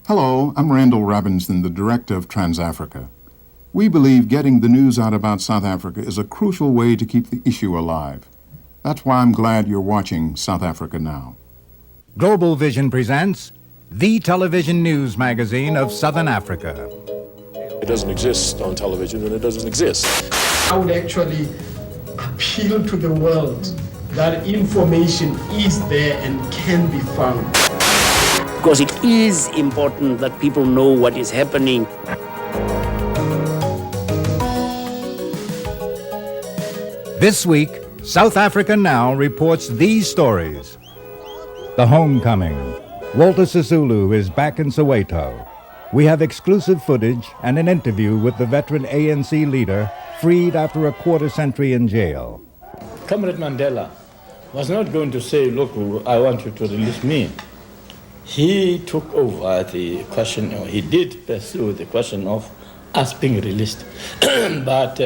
Hello, I'm Randall Robinson, the Director of Trans-Africa. We believe getting the news out about South Africa is a crucial way to keep the issue alive. That's why I'm glad you're watching South Africa Now. Global Vision presents the television news magazine of Southern Africa. It doesn't exist on television, and it doesn't exist. I would actually appeal to the world that information is there and can be found. Because it is important that people know what is happening. This week, South Africa Now reports these stories. The Homecoming. Walter Sisulu is back in Soweto. We have exclusive footage and an interview with the veteran ANC leader freed after a quarter century in jail. Comrade Mandela was not going to say, look, I want you to release me. He took over the question, or he did pursue the question of us being released. But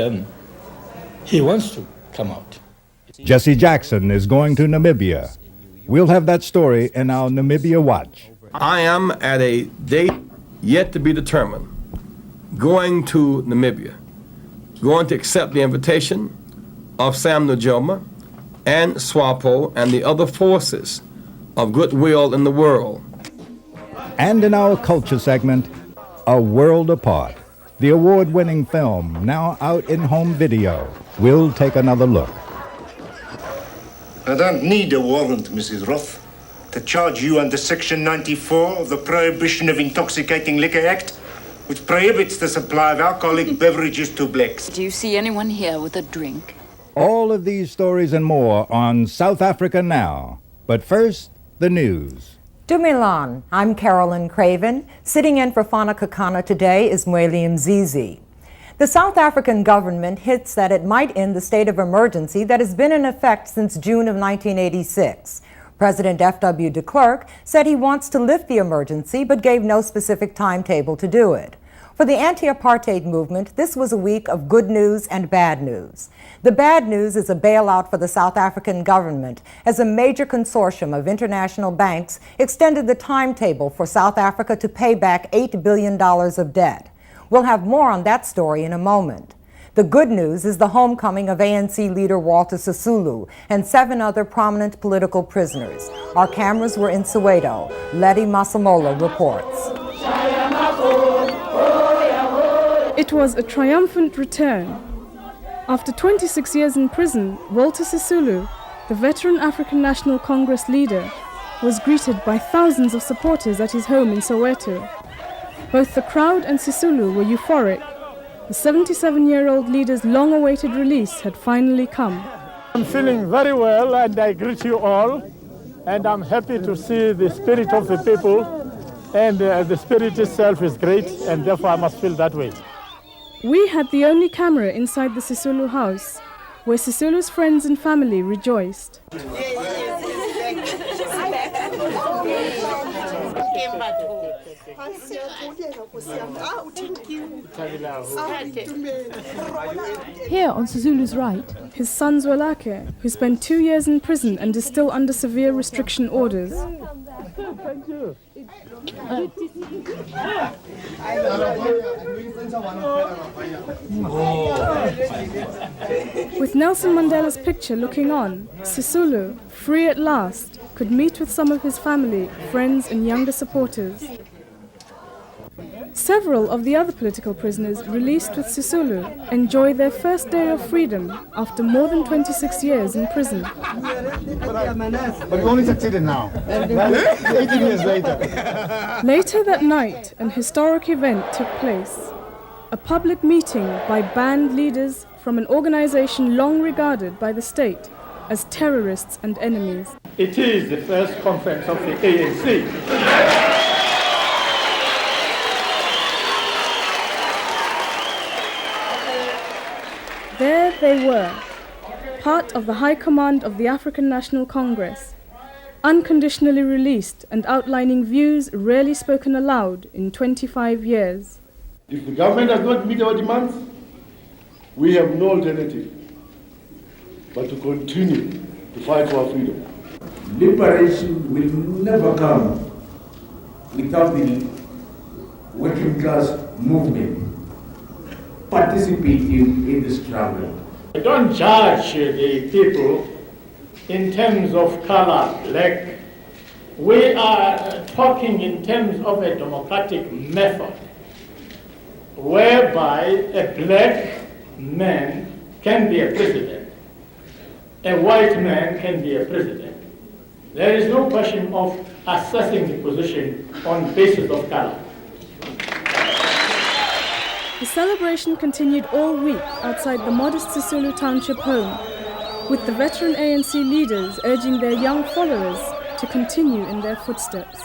he wants to come out. Jesse Jackson is going to Namibia. We'll have that story in our NAMIBIA Watch. I am at a date yet to be determined, going to Namibia, going to accept the invitation of Sam Nujoma and SWAPO and the other forces of goodwill in the world. And in our culture segment, A World Apart, the award-winning film now out in home video. We'll take another look. I don't need a warrant, Mrs. Roth, to charge you under Section 94 of the Prohibition of Intoxicating Liquor Act, which prohibits the supply of alcoholic beverages to blacks. Do you see anyone here with a drink? All of these stories and more on South Africa Now. But first, the news. Dumilan, I'm Carolyn Craven. Sitting in for Fana Kakana today is Mweli Mzizi. The South African government hints that it might end the state of emergency that has been in effect since June of 1986. President F.W. de Klerk said he wants to lift the emergency but gave no specific timetable to do it. For the anti-apartheid movement, this was a week of good news and bad news. The bad news is a bailout for the South African government as a major consortium of international banks extended the timetable for South Africa to pay back $8 billion of debt. We'll have more on that story in a moment. The good news is the homecoming of ANC leader Walter Sisulu and 7 other prominent political prisoners. Our cameras were in Soweto. Letebele Masemola reports. It was a triumphant return. After 26 years in prison, Walter Sisulu, the veteran African National Congress leader, was greeted by thousands of supporters at his home in Soweto. Both the crowd and Sisulu were euphoric. The 77-year-old leader's long-awaited release had finally come. I'm feeling very well, and I greet you all, and I'm happy to see the spirit of the people, and the spirit itself is great, and therefore I must feel that way. We had the only camera inside the Sisulu house, where Sisulu's friends and family rejoiced. Here on Sisulu's right, his son Zwelakhe, who spent 2 years in prison and is still under severe restriction orders. Thank you. With Nelson Mandela's picture looking on, Sisulu, free at last, could meet with some of his family, friends and younger supporters. Several of the other political prisoners released with Sisulu enjoy their first day of freedom after more than 26 years in prison. But we only succeeded now, 18 years later. Later that night, an historic event took place. A public meeting by banned leaders from an organization long regarded by the state as terrorists and enemies. It is the first conference of the ANC. There they were, part of the High Command of the African National Congress, unconditionally released and outlining views rarely spoken aloud in 25 years. If the government does not meet our demands, we have no alternative but to continue to fight for our freedom. Liberation will never come without the working class movement participate in the struggle. Don't judge the people in terms of color, black. We are talking in terms of a democratic method whereby a black man can be a president, a white man can be a president. There is no question of assessing the position on basis of color. The celebration continued all week outside the modest Sisulu Township home, with the veteran ANC leaders urging their young followers to continue in their footsteps.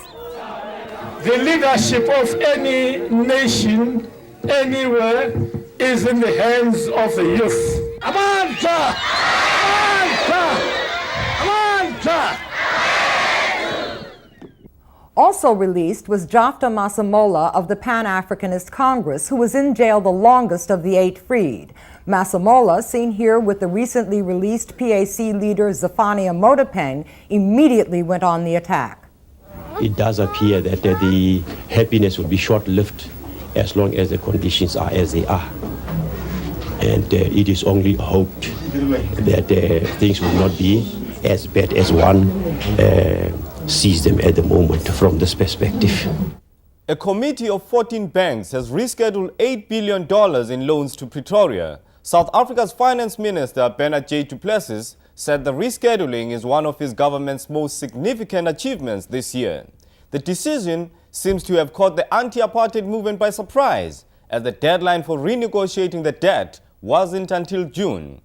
The leadership of any nation, anywhere, is in the hands of the youth. Amandla! Amandla! Amandla! Also released was Jafta Masemola of the Pan-Africanist Congress, who was in jail the longest of the 8 freed. Masemola, seen here with the recently released PAC leader Zephania Mothopeng, immediately went on the attack. It does appear that the happiness will be short-lived as long as the conditions are as they are. And it is only hoped that things will not be as bad as one sees them at the moment from this perspective. A committee of 14 banks has rescheduled $8 billion in loans to Pretoria. South Africa's Finance Minister Barend J to Plessis said the rescheduling is one of his government's most significant achievements this year. The decision seems to have caught the anti-apartheid movement by surprise, as the deadline for renegotiating the debt wasn't until June.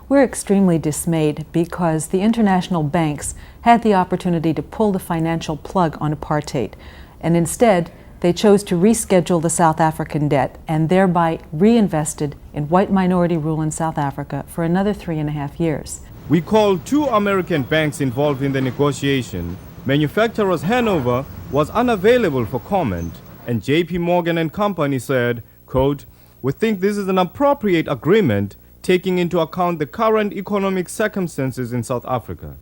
We're extremely dismayed because the international banks had the opportunity to pull the financial plug on apartheid, and instead they chose to reschedule the South African debt and thereby reinvested in white minority rule in South Africa for another 3.5 years. We called 2 American banks involved in the negotiation. Manufacturers Hanover was unavailable for comment, and JP Morgan and Company said, quote, "We think this is an appropriate agreement taking into account the current economic circumstances in South Africa."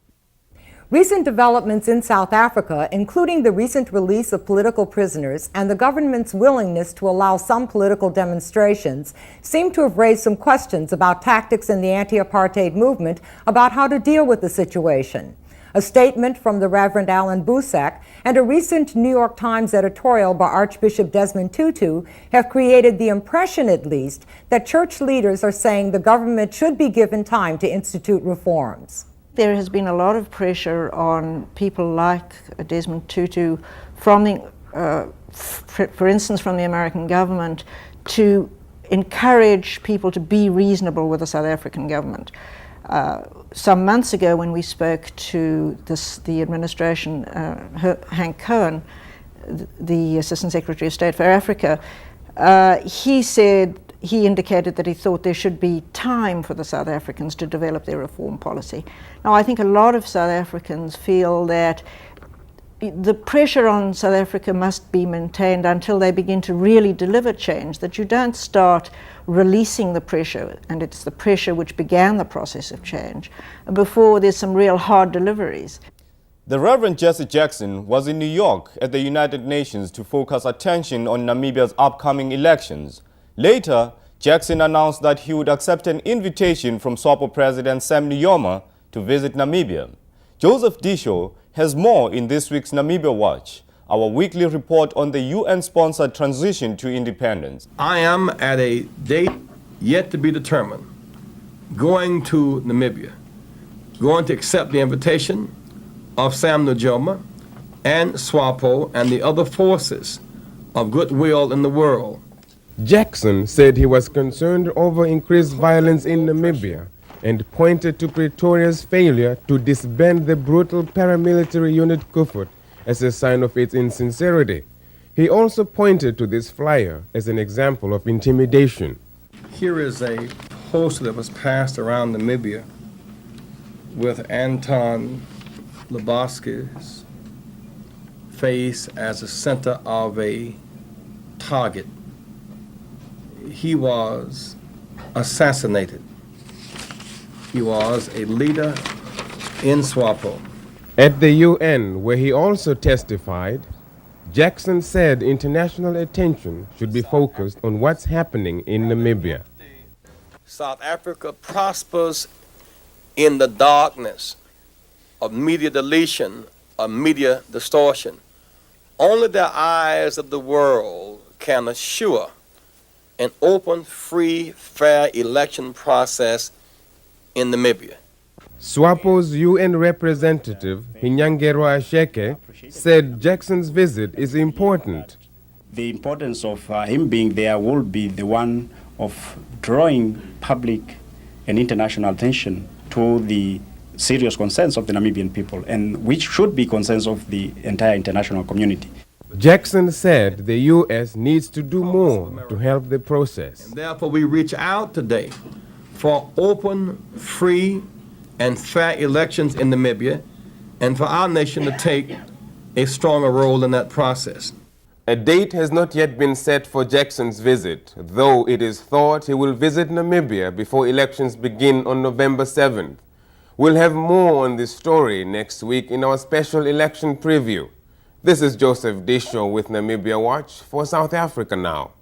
Recent developments in South Africa, including the recent release of political prisoners and the government's willingness to allow some political demonstrations, seem to have raised some questions about tactics in the anti-apartheid movement about how to deal with the situation. A statement from the Reverend Allan Boesak and a recent New York Times editorial by Archbishop Desmond Tutu have created the impression, at least, that church leaders are saying the government should be given time to institute reforms. There has been a lot of pressure on people like Desmond Tutu from the, for instance, from the American government, to encourage people to be reasonable with the South African government. Some months ago, when we spoke to the administration, Hank Cohen, the Assistant Secretary of State for Africa, he indicated that he thought there should be time for the South Africans to develop their reform policy. Now, I think a lot of South Africans feel that the pressure on South Africa must be maintained until they begin to really deliver change, that you don't start releasing the pressure, and it's the pressure which began the process of change, before there's some real hard deliveries. The Reverend Jesse Jackson was in New York at the United Nations to focus attention on Namibia's upcoming elections. Later, Jackson announced that he would accept an invitation from SWAPO President Sam Nujoma to visit Namibia. Joseph Diescho has more in this week's NAMIBIA Watch, our weekly report on the UN-sponsored transition to independence. I am, at a date yet to be determined, going to Namibia, going to accept the invitation of Sam Nujoma and SWAPO and the other forces of goodwill in the world. Jackson said he was concerned over increased violence in Namibia and pointed to Pretoria's failure to disband the brutal paramilitary unit Kufut as a sign of its insincerity. He also pointed to this flyer as an example of intimidation. Here is a poster that was passed around Namibia with Anton Lubowski's face as the center of a target. He was assassinated. He was a leader in SWAPO. At the UN, where he also testified, Jackson said international attention should be focused on what's happening in Namibia. South Africa prospers in the darkness of media deletion, of media distortion. Only the eyes of the world can assure an open, free, fair election process in Namibia. SWAPO's UN representative, Hinyangero Asheke, said Jackson's visit is important. The importance of him being there will be the one of drawing public and international attention to the serious concerns of the Namibian people, and which should be concerns of the entire international community. Jackson said the U.S. needs to do more to help the process. And therefore, we reach out today for open, free, and fair elections in Namibia, and for our nation to take a stronger role in that process. A date has not yet been set for Jackson's visit, though it is thought he will visit Namibia before elections begin on November 7th. We'll have more on this story next week in our special election preview. This is Joseph Diescho with Namibia Watch for South Africa Now.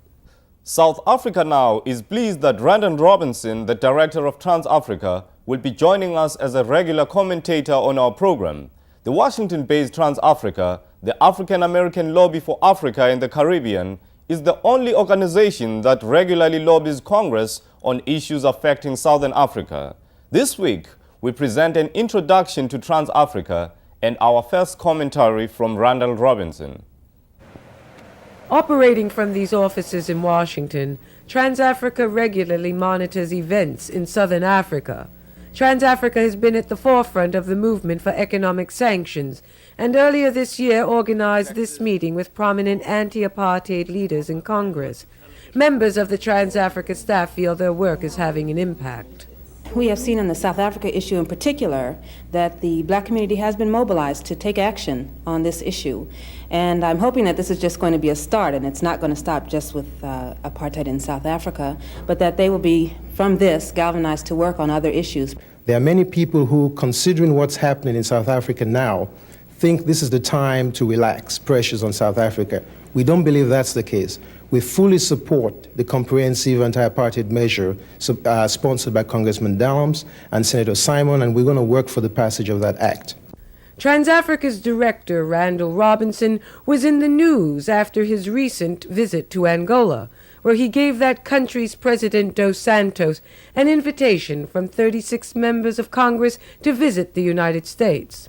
South Africa Now is pleased that Randall Robinson, the director of Trans-Africa, will be joining us as a regular commentator on our program. The Washington-based Trans-Africa, the African American Lobby for Africa and the Caribbean, is the only organization that regularly lobbies Congress on issues affecting Southern Africa. This week, we present an introduction to Trans-Africa and our first commentary from Randall Robinson. Operating from these offices in Washington, Trans-Africa regularly monitors events in Southern Africa. Trans-Africa has been at the forefront of the movement for economic sanctions, and earlier this year organized this meeting with prominent anti-apartheid leaders in Congress. Members of the Trans-Africa staff feel their work is having an impact. We have seen in the South Africa issue in particular that the black community has been mobilized to take action on this issue. And I'm hoping that this is just going to be a start, and it's not going to stop just with apartheid in South Africa, but that they will be, from this, galvanized to work on other issues. There are many people who, considering what's happening in South Africa now, think this is the time to relax pressures on South Africa. We don't believe that's the case. We fully support the comprehensive anti-apartheid measure sponsored by Congressman Dallams and Senator Simon, and we're going to work for the passage of that act. Trans-Africa's director, Randall Robinson, was in the news after his recent visit to Angola, where he gave that country's President Dos Santos an invitation from 36 members of Congress to visit the United States.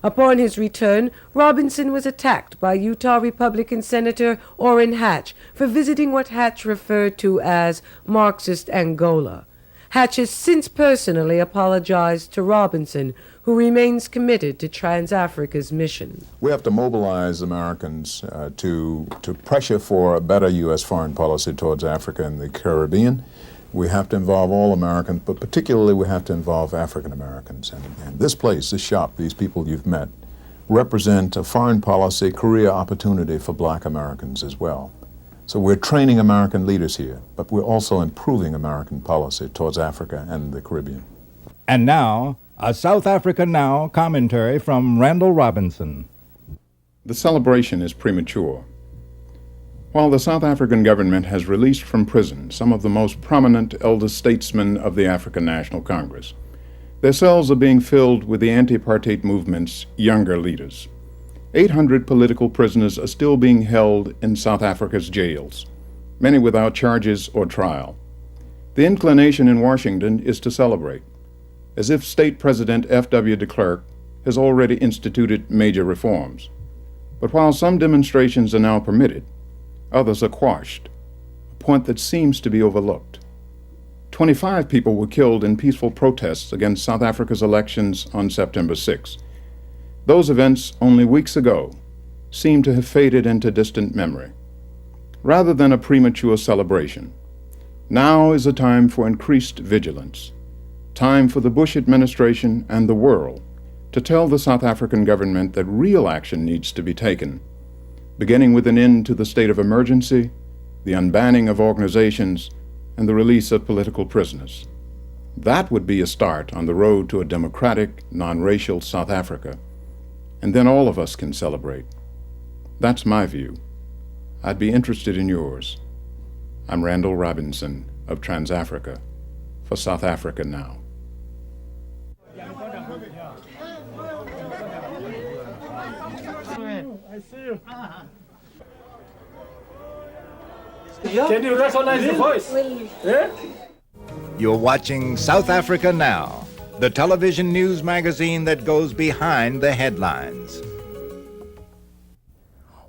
Upon his return, Robinson was attacked by Utah Republican Senator Orrin Hatch for visiting what Hatch referred to as Marxist Angola. Hatch has since personally apologized to Robinson, who remains committed to Trans-Africa's mission. We have to mobilize Americans to pressure for a better U.S. foreign policy towards Africa and the Caribbean. We have to involve all Americans, but particularly we have to involve African Americans. And this place, this shop, these people you've met, represent a foreign policy career opportunity for black Americans as well. So we're training American leaders here, but we're also improving American policy towards Africa and the Caribbean. And now, a South Africa Now commentary from Randall Robinson. The celebration is premature. While the South African government has released from prison some of the most prominent elder statesmen of the African National Congress, their cells are being filled with the anti-apartheid movement's younger leaders. 800 political prisoners are still being held in South Africa's jails, many without charges or trial. The inclination in Washington is to celebrate, as if State President F.W. de Klerk has already instituted major reforms. But while some demonstrations are now permitted, others are quashed, a point that seems to be overlooked. 25 people were killed in peaceful protests against South Africa's elections on September 6. Those events only weeks ago seem to have faded into distant memory. Rather than a premature celebration, now is a time for increased vigilance, time for the Bush administration and the world to tell the South African government that real action needs to be taken, beginning with an end to the state of emergency, the unbanning of organizations, and the release of political prisoners. That would be a start on the road to a democratic, non-racial South Africa, and then all of us can celebrate. That's my view. I'd be interested in yours. I'm Randall Robinson of TransAfrica for South Africa Now. I see you. Can you recognize the voice? Yeah? You're watching South Africa Now, the television news magazine that goes behind the headlines.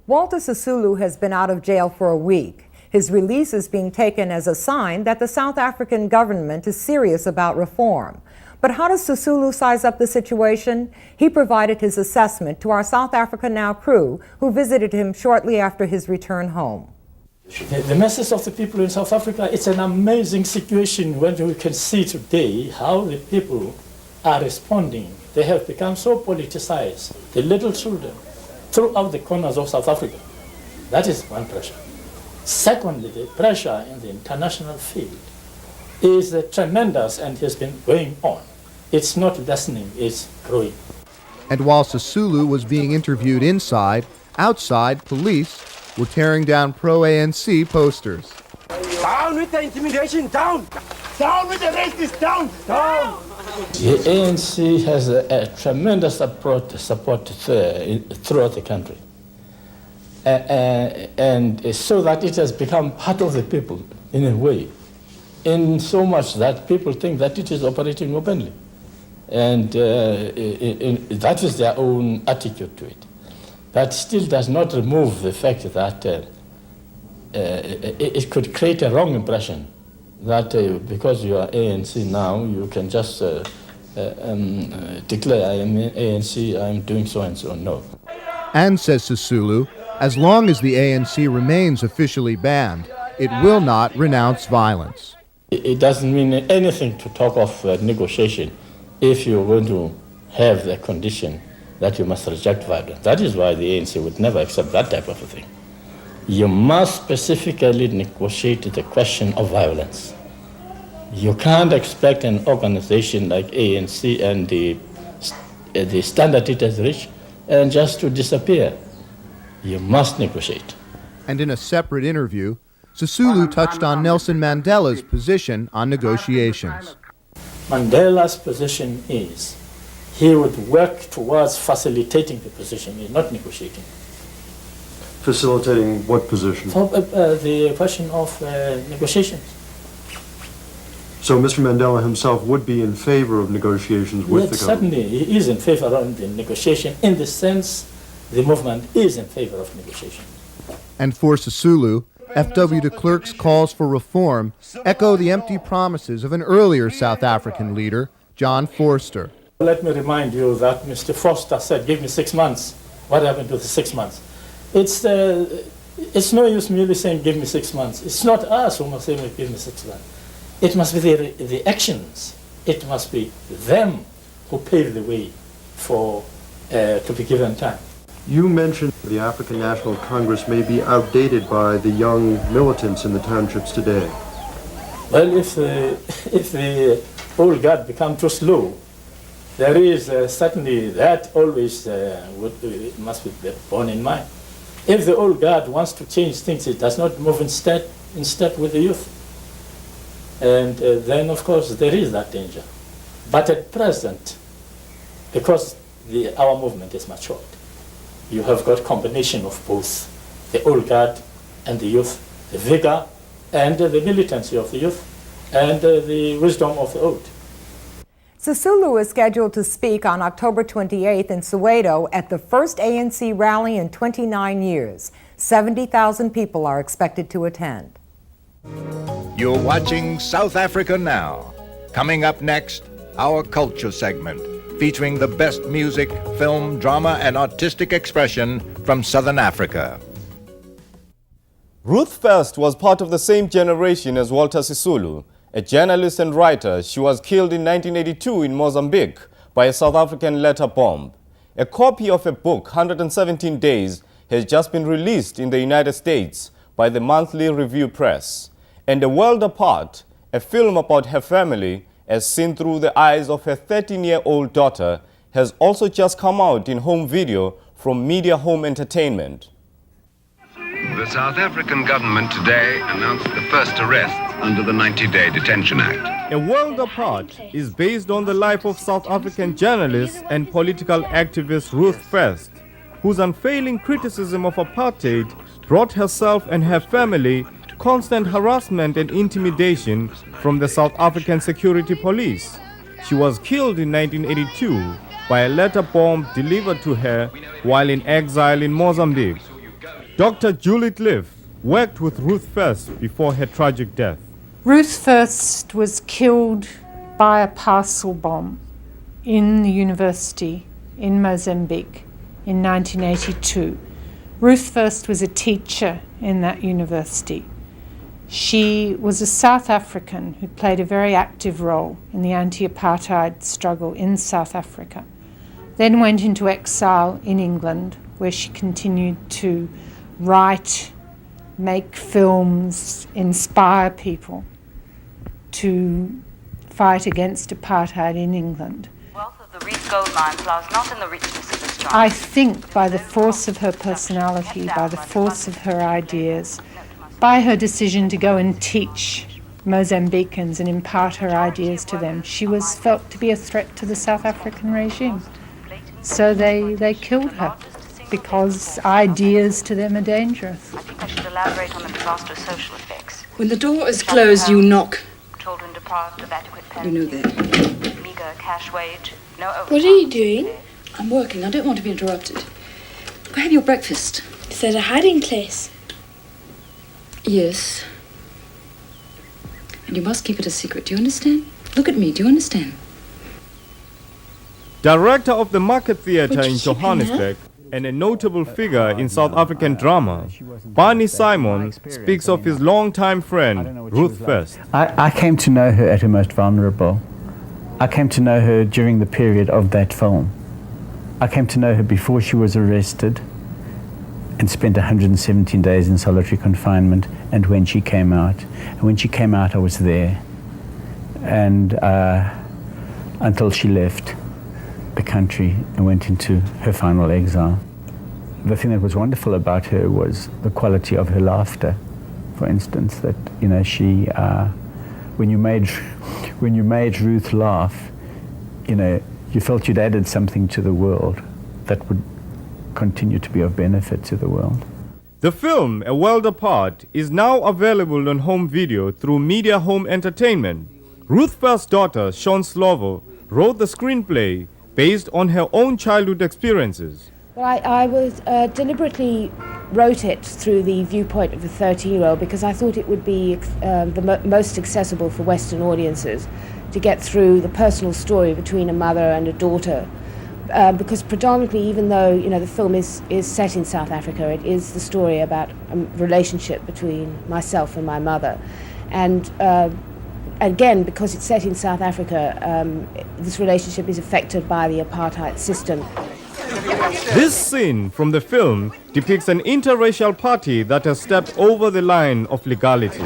Walter Sisulu has been out of jail for a week. His release is being taken as a sign that the South African government is serious about reform. But how does Sisulu size up the situation? He provided his assessment to our South Africa Now crew, who visited him shortly after his return home. The message of the people in South Africa, it's an amazing situation when we can see today how the people are responding. They have become so politicized, the little children, throughout the corners of South Africa. That is one pressure. Secondly, the pressure in the international field is tremendous and has been going on. It's not lessening, it's growing. And while Sisulu was being interviewed inside, outside, police were tearing down pro-ANC posters. Down with the intimidation, down! Down with the racists, down! Down! The ANC has a tremendous support throughout the country. And so that it has become part of the people in a way, in so much that people think that it is operating openly. And that is their own attitude to it. That still does not remove the fact that it could create a wrong impression that because you are ANC now, you can just declare I am ANC, I am doing so and so. No. And says Sisulu, as long as the ANC remains officially banned, it will not renounce violence. It doesn't mean anything to talk of negotiation if you're going to have the condition that you must reject violence. That is why the ANC would never accept that type of a thing. You must specifically negotiate the question of violence. You can't expect an organization like ANC and the standard it has reached and just to disappear. You must negotiate. And in a separate interview, Sisulu touched on Nelson Mandela's position on negotiations. Mandela's position is he would work towards facilitating the position, he's not negotiating. Facilitating what position? For, the question of negotiations. So Mr. Mandela himself would be in favor of negotiations with the government? Certainly, he is in favor of the negotiation in the sense the movement is in favor of negotiation. And for Sisulu, F.W. de Klerk's calls for reform echo the empty promises of an earlier South African leader, John Vorster. Let me remind you that Mr. Vorster said, give me 6 months. What happened to the 6 months? It's no use merely saying, give me 6 months. It's not us who must say, give me 6 months. It must be the actions. It must be them who pave the way for to be given time. You mentioned the African National Congress may be outdated by the young militants in the townships today. Well, if the old guard become too slow, there is certainly that always must be borne in mind. If the old guard wants to change things, it does not move in step with the youth. And then, of course, there is that danger. But at present, because our movement is matured, you have got combination of both the old guard and the youth, the vigor and the militancy of the youth, and the wisdom of the old. Sisulu is scheduled to speak on October 28th in Soweto at the first ANC rally in 29 years. 70,000 people are expected to attend. You're watching South Africa Now. Coming up next, our culture segment, featuring the best music, film, drama, and artistic expression from Southern Africa. Ruth First was part of the same generation as Walter Sisulu, a journalist and writer. She was killed in 1982 in Mozambique by a South African letter bomb. A copy of a book, 117 Days, has just been released in the United States by the Monthly Review Press. And A World Apart, a film about her family as seen through the eyes of her 13-year-old daughter, has also just come out in home video from Media Home Entertainment. The South African government today announced the first arrest under the 90-day Detention Act. A World Apart is based on the life of South African journalist and political activist Ruth First, whose unfailing criticism of apartheid brought herself and her family constant harassment and intimidation from the South African security police. She was killed in 1982 by a letter bomb delivered to her while in exile in Mozambique. Dr. Julie Cliff worked with Ruth First before her tragic death. Ruth First was killed by a parcel bomb in the university in Mozambique in 1982. Ruth First was a teacher in that university. She was a South African who played a very active role in the anti-apartheid struggle in South Africa, then went into exile in England, where she continued to write, make films, inspire people to fight against apartheid in England. Wealth of the Reef gold mines lies not in the richness of this I think by the force of her personality, by the force of her ideas, by her decision to go and teach Mozambicans and impart her ideas to them, she was felt to be a threat to the South African regime. So they killed her because ideas to them are dangerous. I think I should elaborate on the disastrous social effects. When the door is closed, you knock. Children deprived of adequate You know pensions, that. meager cash wage, no overtime. What are you doing? I'm working. I don't want to be interrupted. Go have your breakfast. Is that a hiding place? Yes. And you must keep it a secret. Do you understand? Look at me. Do you understand? Director of the Market Theatre Would in you keep him Johannesburg and a notable figure in South African drama, Barney Simon speaks of his longtime friend, Ruth First. I came to know her at her most vulnerable. I came to know her during the period of that film. I came to know her before she was arrested and spent 117 days in solitary confinement, and when she came out. And when she came out, I was there. And until she left the country and went into her final exile. The thing that was wonderful about her was the quality of her laughter. For instance, that, you know, she, when you made Ruth laugh, you know, you felt you'd added something to the world that would continue to be of benefit to the world. The film, A World Apart, is now available on home video through Media Home Entertainment. Ruth First's daughter, Sean Slovo, wrote the screenplay based on her own childhood experiences. Well, I was deliberately wrote it through the viewpoint of a 13-year-old because I thought it would be the most accessible for Western audiences to get through the personal story between a mother and a daughter. Because predominantly, even though the film is set in South Africa, it is the story about a relationship between myself and my mother. And again, because it's set in South Africa, this relationship is affected by the apartheid system. This scene from the film depicts an interracial party that has stepped over the line of legality.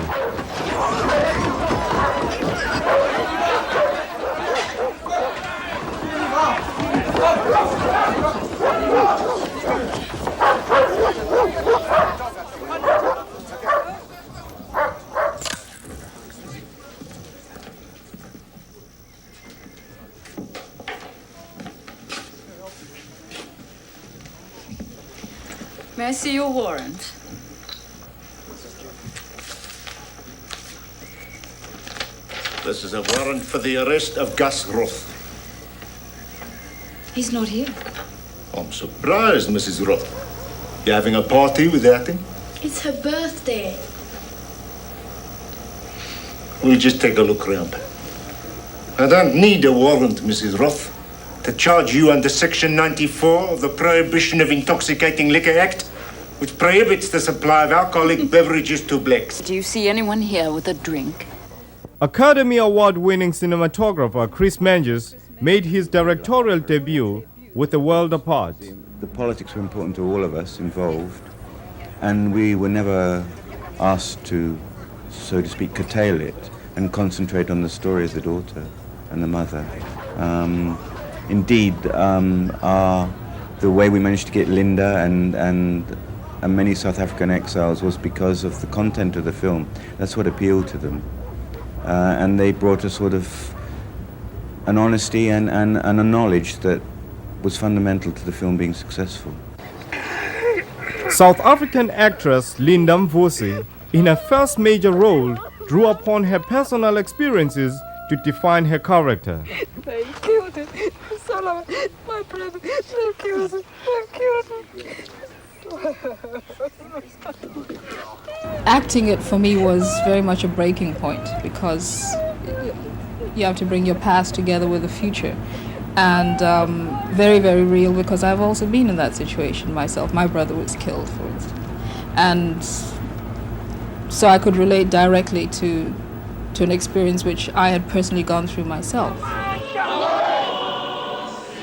May I see your warrant? This is a warrant for the arrest of Gus Roth. He's not here. I'm surprised, Mrs. Roth. You having a party without him? It's her birthday. We'll just take a look around. I don't need a warrant, Mrs. Roth, to charge you under Section 94 of the Prohibition of Intoxicating Liquor Act, which prohibits the supply of alcoholic beverages to blacks. Do you see anyone here with a drink? Academy Award-winning cinematographer Chris Menges made his directorial debut with A World Apart. The politics were important to all of us involved, and we were never asked to, so to speak, curtail it and concentrate on the story of the daughter and the mother. Indeed, the way we managed to get Linda and and many South African exiles was because of the content of the film. That's what appealed to them. And they brought a sort of an honesty and a knowledge that was fundamental to the film being successful. South African actress Linda Mvusi, in her first major role, drew upon her personal experiences to define her character. They killed him. My brother, they killed him. They killed him. Acting it for me was very much a breaking point because you have to bring your past together with the future. And very, very real because I've also been in that situation myself. My brother was killed, for instance. And so I could relate directly to an experience which I had personally gone through myself.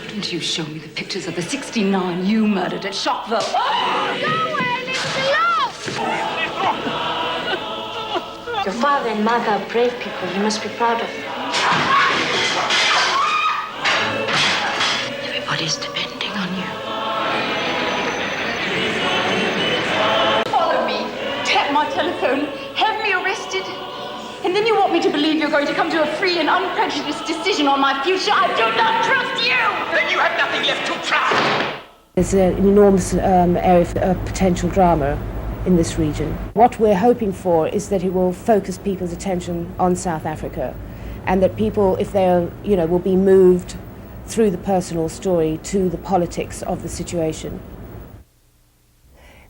Didn't you show me the pictures of the 69 you murdered at Shockville? Oh, go away, leave us alone! Your father and mother are brave people. You must be proud of them. Everybody's depending on you. Follow me, tap my telephone, have me arrested, and then you want me to believe you're going to come to a free and unprejudiced decision on my future. I do not trust you! Then you have nothing left to trust! There's an enormous area of potential drama in this region. What we're hoping for is that it will focus people's attention on South Africa, and that people, if they're, will be moved through the personal story to the politics of the situation.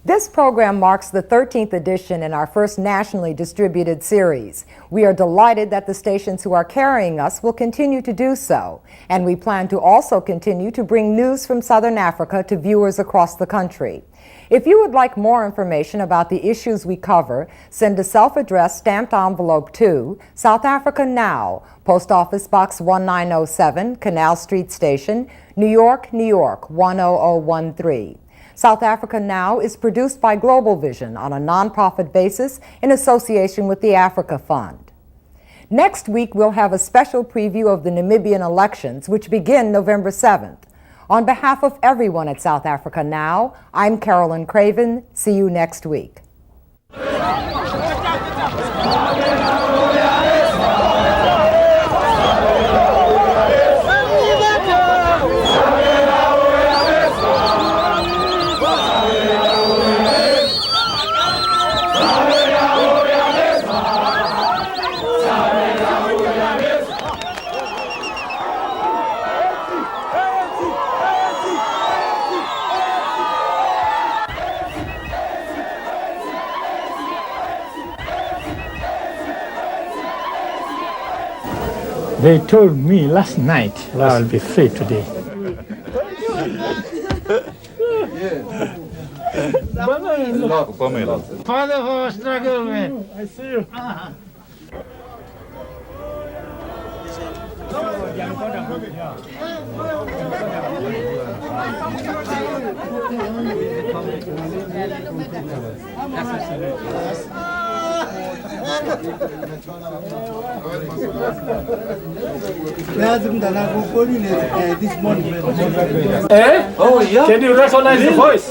This program marks the 13th edition in our first nationally distributed series. We are delighted that the stations who are carrying us will continue to do so, and we plan to also continue to bring news from Southern Africa to viewers across the country. If you would like more information about the issues we cover, send a self-addressed stamped envelope to South Africa Now, Post Office Box 1907, Canal Street Station, New York, New York 10013. South Africa Now is produced by Global Vision on a nonprofit basis in association with the Africa Fund. Next week, we'll have a special preview of the Namibian elections, which begin November 7th. On behalf of everyone at South Africa Now, I'm Carolyn Craven. See you next week. They told me last night that I'll be free today. Father for struggle, man. I see you. This morning. Oh, yeah. Can you recognize the voice?